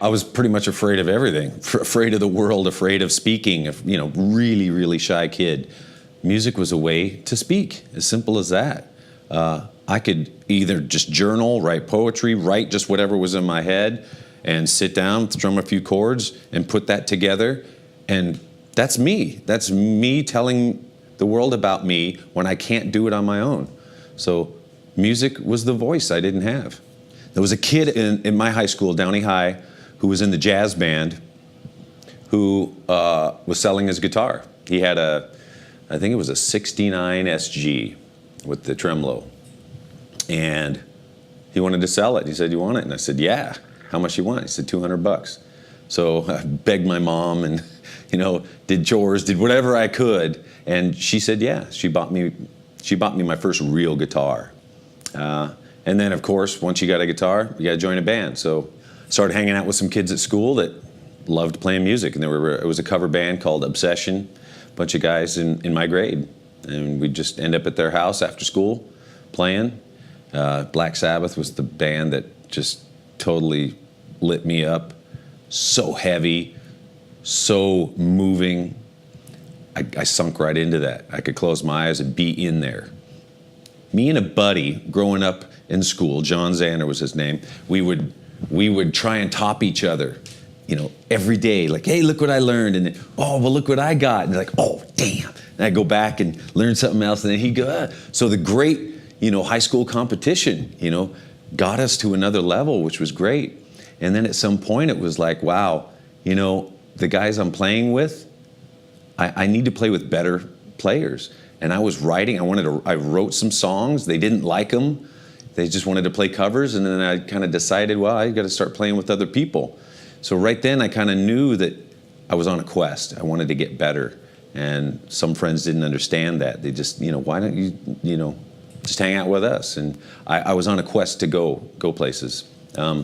was pretty much afraid of everything, afraid of the world, afraid of speaking, really, really shy kid. Music was a way to speak, as simple as that. I could either just journal, write poetry, write just whatever was in my head, and sit down, strum a few chords, and put that together. And that's me. That's me telling the world about me when I can't do it on my own. So music was the voice I didn't have. There was a kid in my high school, Downey High, who was in the jazz band, who was selling his guitar. He had I think it was a 69 SG with the tremolo. And he wanted to sell it. He said, "You want it?" And I said, "Yeah." "How much you want?" He said, $200. So I begged my mom and, did chores, did whatever I could. And she said, yeah. She bought me my first real guitar. And then, of course, once you got a guitar, you got to join a band. So I started hanging out with some kids at school that loved playing music. And it was a cover band called Obsession, a bunch of guys in my grade. And we'd just end up at their house after school playing. Black Sabbath was the band that just totally lit me up. So heavy, so moving. I sunk right into that. I could close my eyes and be in there. Me and a buddy growing up in school, John Zander was his name, we would try and top each other, every day. Like, hey, look what I learned. And then, oh, well, look what I got. And like, oh, damn. And I'd go back and learn something else. And then he'd go, ah. So the great, high school competition, got us to another level, which was great. And then at some point it was like, wow, the guys I'm playing with, I need to play with better players. And I was writing, I wrote some songs. They didn't like them. They just wanted to play covers. And then I kind of decided, well, I got to start playing with other people. So right then I kind of knew that I was on a quest. I wanted to get better. And some friends didn't understand that. They just, why don't you, just hang out with us? And I was on a quest to go places. I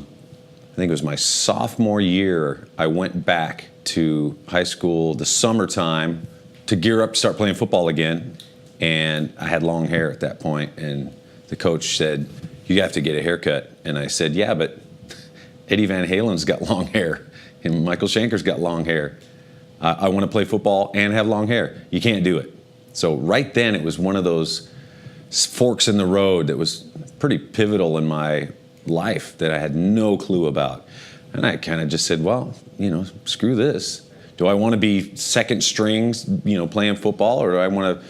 think it was my sophomore year, I went back to high school the summertime to gear up to start playing football again. And I had long hair at that point, and the coach said, "You have to get a haircut." And I said, "Yeah, but Eddie Van Halen's got long hair, and Michael Schenker's got long hair. I want to play football and have long hair. You can't do it." So right then, it was one of those forks in the road that was pretty pivotal in my life that I had no clue about. And I kind of just said, well, screw this. Do I want to be second strings, playing football, or do I want to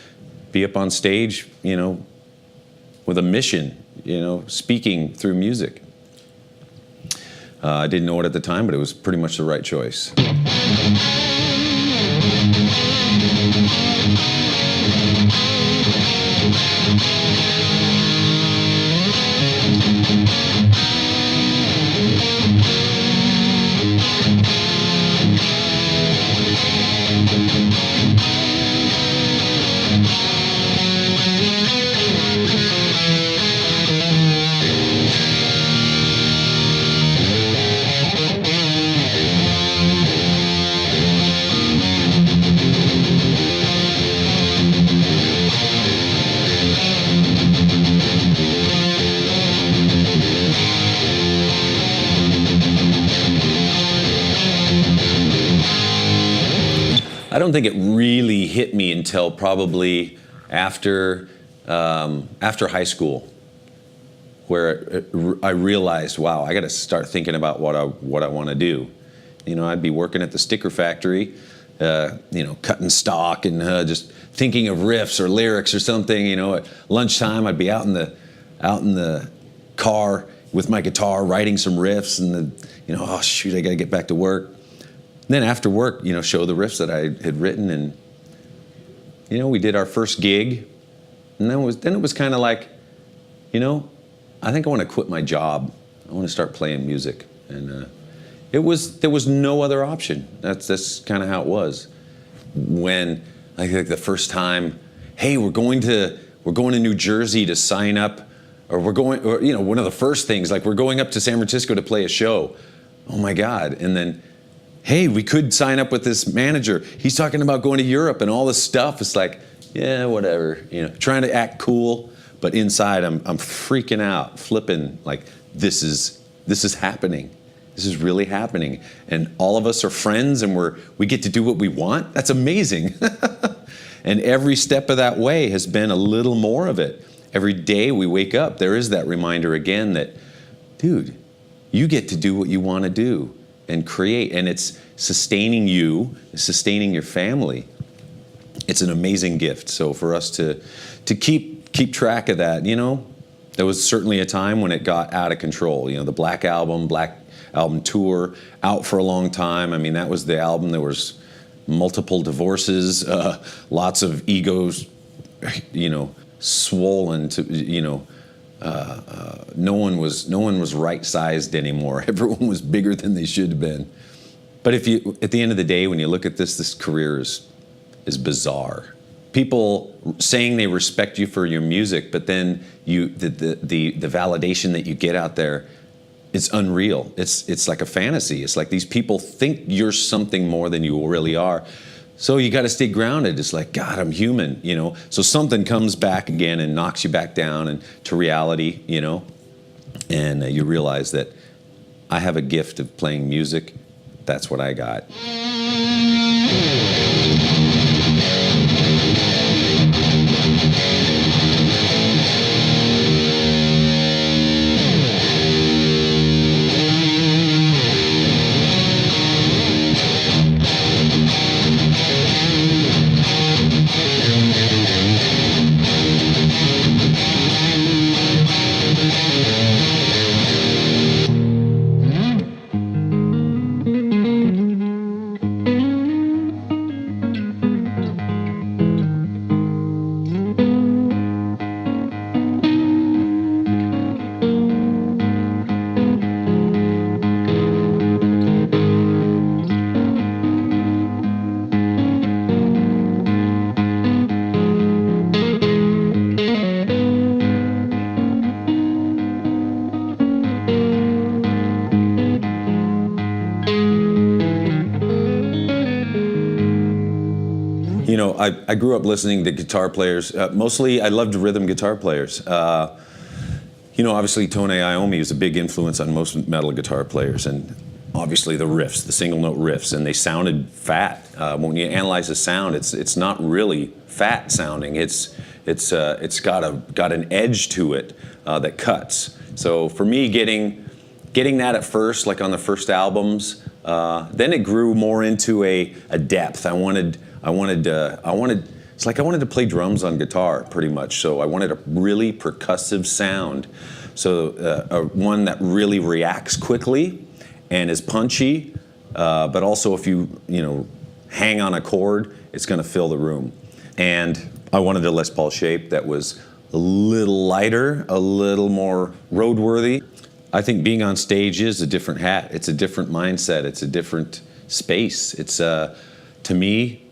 be up on stage, with a mission, speaking through music? I didn't know it at the time, but it was pretty much the right choice. I don't think it really hit me until probably after high school, where I realized, wow, I got to start thinking about what I want to do. I'd be working at the sticker factory, cutting stock and just thinking of riffs or lyrics or something. At lunchtime, I'd be out in the car with my guitar, writing some riffs, and oh shoot, I got to get back to work. And then after work, show the riffs that I had written, and we did our first gig, and then it was kind of like, I think I want to quit my job. I want to start playing music, and there was no other option. That's kind of how it was. When I think the first time, hey, we're going to New Jersey to sign up, or one of the first things, like we're going up to San Francisco to play a show. Oh my God! And then, hey, we could sign up with this manager. He's talking about going to Europe and all this stuff. It's like, yeah, whatever, trying to act cool, but inside I'm freaking out, flipping, like this is happening. This is really happening. And all of us are friends and we get to do what we want. That's amazing. And every step of that way has been a little more of it. Every day we wake up, there is that reminder again that, dude, you get to do what you want to do and create. And it's sustaining you, it's sustaining your family. It's an amazing gift. So for us to keep track of that, you know, there was certainly a time when it got out of control. You know, the Black Album tour, out for a long time. I mean, that was the album. There was multiple divorces, lots of egos, you know, swollen to, you know, no one was right-sized anymore. Everyone was bigger than they should have been. But at the end of the day, when you look at this career is bizarre. People saying they respect you for your music, but then the validation that you get out there, it's unreal. It's like a fantasy. It's like these people think you're something more than you really are. So you got to stay grounded. It's like, God, I'm human, you know. So something comes back again and knocks you back down and to reality, you know. And you realize that I have a gift of playing music. That's what I got. You know, I grew up listening to guitar players. Mostly, I loved rhythm guitar players. You know, obviously, Tone Iommi was a big influence on most metal guitar players, and obviously the riffs, the single note riffs, and they sounded fat. When you analyze the sound, it's not really fat sounding. It's got an edge to it that cuts. So for me, getting that at first, like on the first albums, then it grew more into a depth. I wanted to play drums on guitar pretty much. So I wanted a really percussive sound. So one that really reacts quickly and is punchy, but also if you hang on a chord, it's going to fill the room. And I wanted a Les Paul shape that was a little lighter, a little more roadworthy. I think being on stage is a different hat. It's a different mindset. It's a different space. It's to me,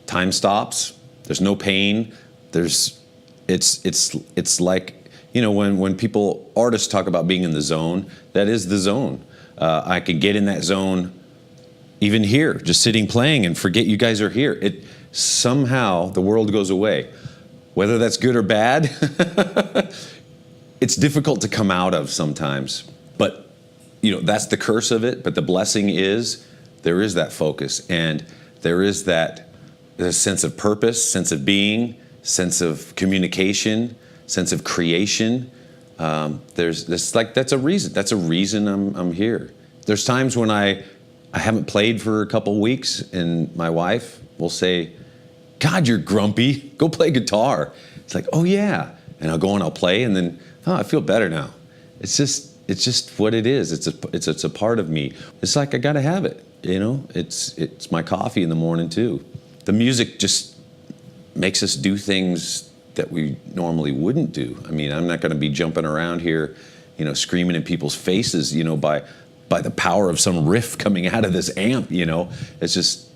time stops. There's no pain. It's like, when artists talk about being in the zone, that is the zone. I could get in that zone even here, just sitting playing and forget you guys are here. Somehow the world goes away. Whether that's good or bad, it's difficult to come out of sometimes. But, that's the curse of it. But the blessing is there is that focus, and there is that sense of purpose, sense of being, sense of communication, sense of creation. That's a reason. That's a reason I'm here. There's times when I haven't played for a couple weeks, and my wife will say, "God, you're grumpy. Go play guitar." It's like, "Oh yeah," and I'll go and I'll play, and then I feel better now. It's just what it is. It's a part of me. It's like I gotta have it. It's my coffee in the morning too. The music just makes us do things that we normally wouldn't do. I mean, I'm not going to be jumping around here, screaming in people's faces, by the power of some riff coming out of this amp. It's just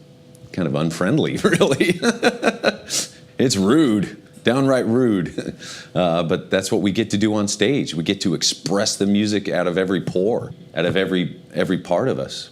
kind of unfriendly, really. It's rude, downright rude. But that's what we get to do on stage. We get to express the music out of every pore, out of every part of us.